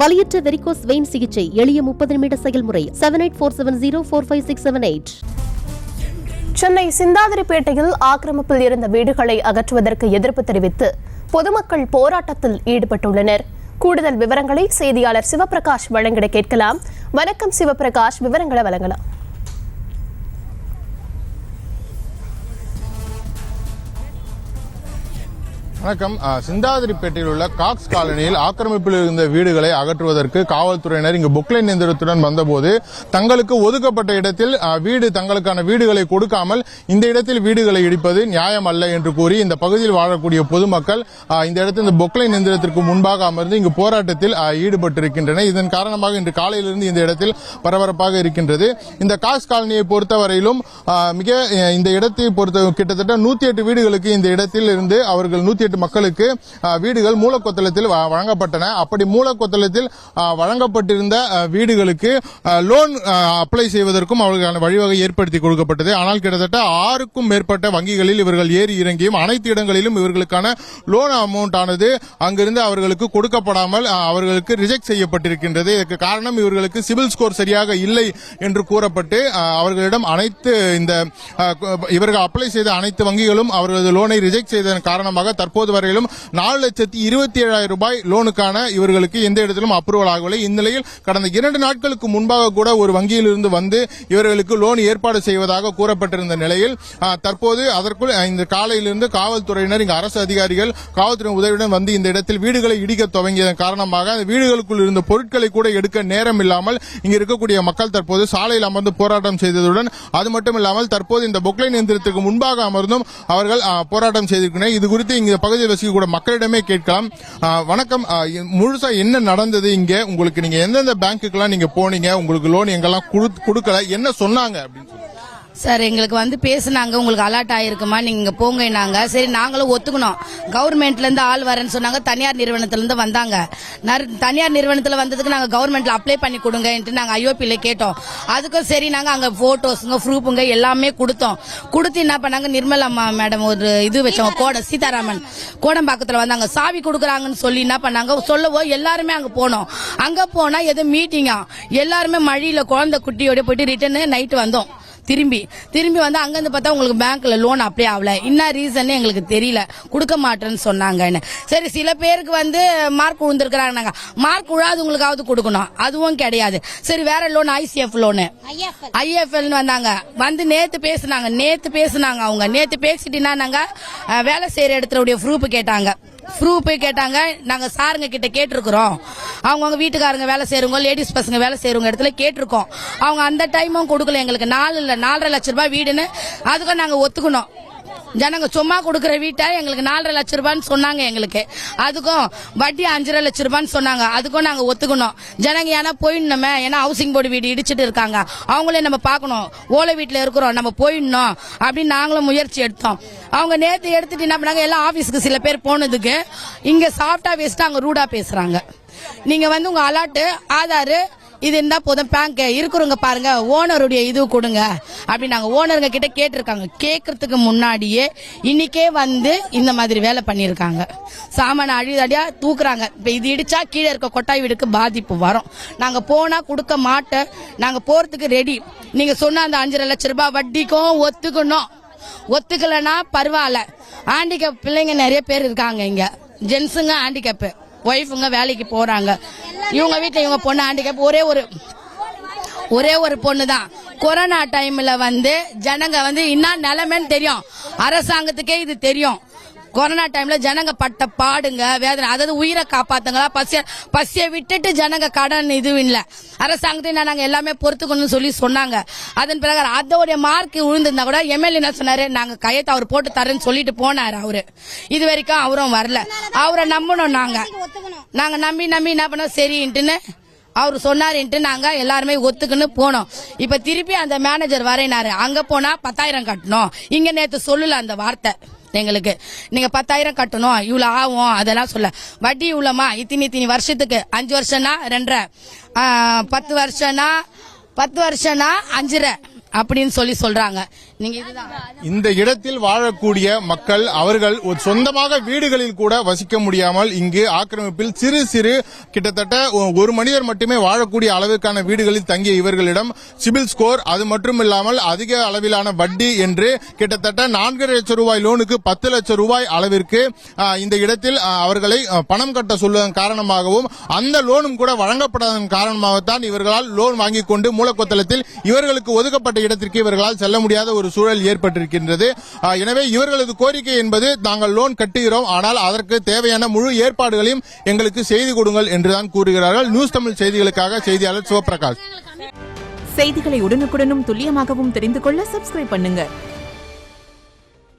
வலியற்ற varicose vein சிகிச்சை எளிய 30 நிமிட செயல்முறை 7847045678. சென்னை சிந்தாதிரிப்பேட்டையில் ஆக்கிரமிப்பில் இருந்த வீடுகளை அகற்றுவதற்கு எதிர்ப்பு தெரிவித்து பொதுமக்கள் போராட்டத்தில் ஈடுபட்டுள்ளனர். கூடுதல் விவரங்களை செய்தியாளர் சிவபிரகாஷ் வழங்கிட கேட்கலாம். வணக்கம் சிவபிரகாஷ், விவரங்களை வழங்கலாம். வணக்கம். சிந்தாதிரிப்பேட்டையில் உள்ள காக்ஸ் காலனியில் ஆக்கிரமிப்பில் இருந்த வீடுகளை அகற்றுவதற்கு காவல்துறையினர் இங்கு பொக்லைன் இயந்திரத்துடன் வந்தபோது தங்களுக்கு ஒதுக்கப்பட்ட இடத்தில் தங்களுக்கான வீடுகளை கொடுக்காமல் இந்த இடத்தில் வீடுகளை இடிப்பது நியாயம் அல்ல என்று கூறி இந்த பகுதியில் வாழக்கூடிய பொதுமக்கள் இந்த இடத்தில் இந்த பொக்லைன் இயந்திரத்திற்கு முன்பாக அமர்ந்து இங்கு போராட்டத்தில் ஈடுபட்டிருக்கின்றனர். இதன் காரணமாக இன்று காலையிலிருந்து இந்த இடத்தில் பரபரப்பாக இருக்கின்றது. இந்த காக்ஸ் காலனியை பொறுத்தவரையிலும் இந்த இடத்தை பொறுத்த கிட்டத்தட்ட 108 வீடுகளுக்கு இந்த இடத்தில் இருந்து அவர்கள் 108 மக்களுக்கு வீடுகள் மூலக்கொத்தளத்தில் வழங்கப்பட்டன. அப்படி மூலக்கொத்தளத்தில் வழங்கப்பட்டிருந்த வீடுகளுக்கு லோன் அப்ளை செய்வதற்கும் அவர்களுக்கான வழிவகை ஏற்படுத்தி கொடுக்கப்பட்டது. ஆனால் கிட்டத்தட்ட 6க்கும் மேற்பட்ட வங்கிகளில் இவர்கள் ஏறி இறங்கியும் அனைத்து இடங்களிலும் இவர்களுக்கான லோன் அமௌண்ட் ஆனது அங்கிருந்து அவர்களுக்கு கொடுக்கப்படாமல் அவர்களுக்கு ரிஜெக்ட் செய்யப்பட்டிருக்கின்றது. இதற்கு காரணம் இவர்களுக்கு சிவில் ஸ்கோர் சரியாக இல்லை என்று கூறப்பட்டு அவர்களிடம் இவர்கள் அப்ளை செய்த அனைத்து வங்கிகளும் அவர்களது லோனை ரிஜெக்ட் செய்ததன் காரணமாக தற்போது வரையிலும் 4,27,000 ரூபாய் லோனுக்கான இவர்களுக்கு எந்த இடத்திலும் அப்ரூவல் ஆகவில்லை. இந்நிலையில் கடந்த 2 நாட்களுக்கு முன்பாக கூட ஒரு வங்கியில் இருந்து வந்து இவர்களுக்கு லோன் ஏற்பாடு செய்வதாக கூறப்பட்டிருந்த நிலையில் தற்போது அதற்குள் இந்த காலையிலிருந்து காவல்துறையினர் இங்கு அரசு அதிகாரிகள் காவல்துறை உதவியுடன் வந்து இந்த இடத்தில் வீடுகளை இடிக்க துவங்கியதன் காரணமாக வீடுகளுக்குள் இருந்த பொருட்களை கூட எடுக்க நேரம் இல்லாமல் இங்கு இருக்கக்கூடிய மக்கள் தற்போது சாலையில் அமர்ந்து போராட்டம் செய்ததுடன் அது மட்டுமில்லாமல் தற்போது இந்த பொக்லைன் எந்திரத்திற்கு முன்பாக அமர்ந்தும் அவர்கள் போராட்டம் செய்திருக்கின்றனர். இது குறித்து இங்க பகுதியில் வசிக்கக்கூடிய மக்களிடமே கேட்கலாம். வணக்கம், முழுசா என்ன நடந்தது இங்க? உங்களுக்கு நீங்க எந்தெந்த பேங்க்குக்கெல்லாம் நீங்க போனீங்க? உங்களுக்கு லோன் எங்கெல்லாம் கொடுக்கல, என்ன சொன்னாங்க அப்படின்னு சார்? எங்களுக்கு வந்து பேசுனாங்க, உங்களுக்கு அலர்ட் ஆயிருக்குமா, நீங்க போங்கன்னாங்க. சரி, நாங்களும் ஒத்துக்கணும். கவர்மெண்ட்ல இருந்து ஆள் வரேன்னு சொன்னாங்க. தனியார் நிறுவனத்துல இருந்து வந்தாங்க. தனியார் நிறுவனத்துல வந்ததுக்கு நாங்க கவர்மெண்ட்ல அப்ளை பண்ணி கொடுங்க நாங்க ஐஓபில கேட்டோம். அதுக்கும் சரி, நாங்க அங்க போட்டோஸ்ங்க ப்ரூஃபுங்க எல்லாமே கொடுத்து என்ன பண்ணாங்க, நிர்மலா மேடம் ஒரு இது வச்சவங்க சீதாராமன் கோடம்பாக்கத்துல வந்தாங்க. சாவி கொடுக்குறாங்கன்னு சொல்லி என்ன பண்ணாங்க சொல்லவோ எல்லாருமே அங்க போனோம். அங்க போனா எது மீட்டிங்கா, எல்லாருமே மழையில குழந்தை குட்டியோட போயிட்டு ரிட்டர்ன் நைட்டு வந்தோம். திரும்பி வந்து அங்கிருந்து பார்த்தா உங்களுக்கு பேங்க்ல லோன் அப்ளை ஆகல. என்ன ரீசன் எங்களுக்கு தெரியல, கொடுக்க மாட்டேன்னு சொன்னாங்கன்னு. சரி, சில பேருக்கு வந்து மார்க் விழுந்திருக்கிறாங்க, மார்க் விழாதவங்களுக்காவது கொடுக்கணும், அதுவும் கிடையாது. சரி, வேற லோன் ஐசிஎஃப் லோனு ஐஎஃப்எல் வந்தாங்க. வந்து நேத்து பேசுனாங்க. அவங்க நேத்து பேசிட்டு நாங்க வேலை செய்யற இடத்துல ப்ரூஃப் கேட்டாங்க. நாங்க சாருங்க கிட்ட கேட்டிருக்கிறோம். அவங்க வீட்டுக்காரங்க வேலை செய்யறவங்க, லேடிஸ் பசங்க வேலை செய்யறவங்க இடத்துல கேட்டிருக்கோம். அவங்க அந்த டைமும் கொடுக்கல எங்களுக்கு. 4.5 லட்சம் ரூபாய் வீடுன்னு அதுக்கும் நாங்க ஒத்துக்கணும். ஜனங்க சும்மா கொடுக்கற வீட்டை எங்களுக்கு 4.5 லட்சம் ரூபான்னு சொன்னாங்க. எங்களுக்கு அதுக்கும் வட்டி 5.5 லட்சம் ரூபான்னு சொன்னாங்க. அதுக்கும் நாங்க ஒத்துக்கணும். ஜனங்க ஏன்னா போயிடணுமே, ஏன்னா ஹவுசிங் போர்டு வீடு இடிச்சிட்டு இருக்காங்க, அவங்களே நம்ம பார்க்கணும். ஓலை வீட்டுல இருக்கிறோம், நம்ம போயிடணும் அப்படின்னு நாங்களும் முயற்சி எடுத்தோம். அவங்க நேத்து எடுத்துட்டு என்ன பண்ணாங்க, எல்லாம் ஆபீஸ்க்கு சில பேர் போனதுக்கு இங்க சாஃப்டா பேசிட்டு அங்க ரூடா பேசுறாங்க. நீங்க வந்து உங்க அலர்ட் ஆதார் இது இருந்தா போதும், பேங்க் இருக்கிறவங்க பாருங்க, ஓனருடைய இது கொடுங்க அப்படின்னு நாங்க ஓனருங்க கிட்ட கேட்டிருக்காங்க. கேட்கறதுக்கு முன்னாடியே இன்னைக்கே வந்து இந்த மாதிரி வேலை பண்ணிருக்காங்க. சாமான அடியா தூக்குறாங்க. இப்ப இது இடிச்சா கீழே இருக்க கொட்டாய் வீடுக்கு பாதிப்பு வரும். நாங்க போனா கொடுக்க மாட்டோம், நாங்க போறதுக்கு ரெடி. நீங்க சொன்ன அந்த 5.5 லட்சம் ரூபாய் வட்டிக்கும் ஒத்துக்கணும். ஒத்துக்கலன்னா பரவாயில்ல. ஹேண்டிகேப் பிள்ளைங்க நிறைய பேர் இருக்காங்க இங்க. ஜென்ஸுங்க ஹேண்டிகேப், ஒய்ஃபுங்க வேலைக்கு போறாங்க. இவங்க வீட்டுல இவங்க பொண்ணு ஹேண்டிகேப், ஒரே ஒரு பொண்ணு தான். கொரோனா டைம்ல வந்து ஜனங்க வந்து என்ன நிலைமைன்னு தெரியும், அரசாங்கத்துக்கே இது தெரியும். கொரோனா டைம்ல ஜனங்க பட்ட பாடுங்க, வேதனை, அதாவது உயிரை காப்பாத்துங்களா, பசிய விட்டுட்டு ஜனங்க கடன் இது இல்ல, அரசாங்கத்தை நாங்க எல்லாமே பொறுத்துக்கணும்னு சொல்லி சொன்னாங்க. அதன் பிறகு அதோடைய மார்க் விழுந்திருந்தா கூட எம்எல்ஏ என்ன சொன்னாரு, நாங்க கையத்தை அவர் போட்டு தரேன்னு சொல்லிட்டு போனாரு. அவரு இது வரைக்கும் அவரும் வரல. அவரை நம்பணும். நாங்க நம்பி என்ன பண்ணோம், சரின்ட்டுன்னு அவரு சொன்னாருன்ட்டு நாங்க எல்லாருமே ஒத்துக்குன்னு போனோம். இப்ப திருப்பி அந்த மேனேஜர் வரையினாரு, அங்க போனா 10,000 கட்டணும். இங்க நேத்து சொல்லல அந்த வார்த்தை எங்களுக்கு, நீங்க 10,000 கட்டணும், இவ்வளவு ஆகும், அதெல்லாம் சொல்ல. வட்டி இவ்வளவுமா, இத்தனை வருஷத்துக்கு, 5 வருஷம்னா 2.5, 10 வருஷம்னா 5.5 அப்படின்னு சொல்றாங்க. நீங்க இதுதான் இந்த இடத்தில் வாழக்கூடிய மக்கள் அவர்கள் ஒரு சொந்தமாக வீடுகளில் கூட வசிக்க முடியாமல் இங்கு ஆக்கிரமிப்பில் சிறு சிறு கிட்டத்தட்ட ஒரு மனிதர் மட்டுமே வாழக்கூடிய அளவிற்கான வீடுகளில் தங்கிய இவர்களிடம் சிபில் ஸ்கோர் அது மட்டும் இல்லாமல் அதிக அளவிலான வட்டி என்று கிட்டத்தட்ட 4.5 லட்சம் ரூபாய் லோனுக்கு 10 லட்சம் ரூபாய் அளவிற்கு இந்த இடத்தில் அவர்களை பணம் கட்ட சொல்வதன் காரணமாகவும் அந்த லோனும் கூட வழங்கப்படாததன் காரணமாகத்தான் இவர்களால் லோன் வாங்கிக் கொண்டு மூலக்கொத்தளத்தில் இவர்களுக்கு ஒதுக்கப்பட்ட இடத்திற்கு இவர்களால் செல்ல முடியாத ஒரு சூழல் ஏற்பட்டிருக்கின்றது. எனவே இவர்களது கோரிக்கை என்பது நாங்கள் லோன் கட்டுகிறோம், ஆனால் அதற்கு தேவையான முழு ஏற்பாடுகளையும் எங்களுக்கு செய்து கொடுங்கள் என்றுதான் கூறுகிறார்கள். நியூஸ் தமிழ் செய்திகளுக்காக செய்தியாளர் சிவபிரகாஷ். செய்திகளை உடனுக்குடனும் துல்லியமாகவும் தெரிந்து கொள்ள சப்ஸ்கிரைப் பண்ணுங்க.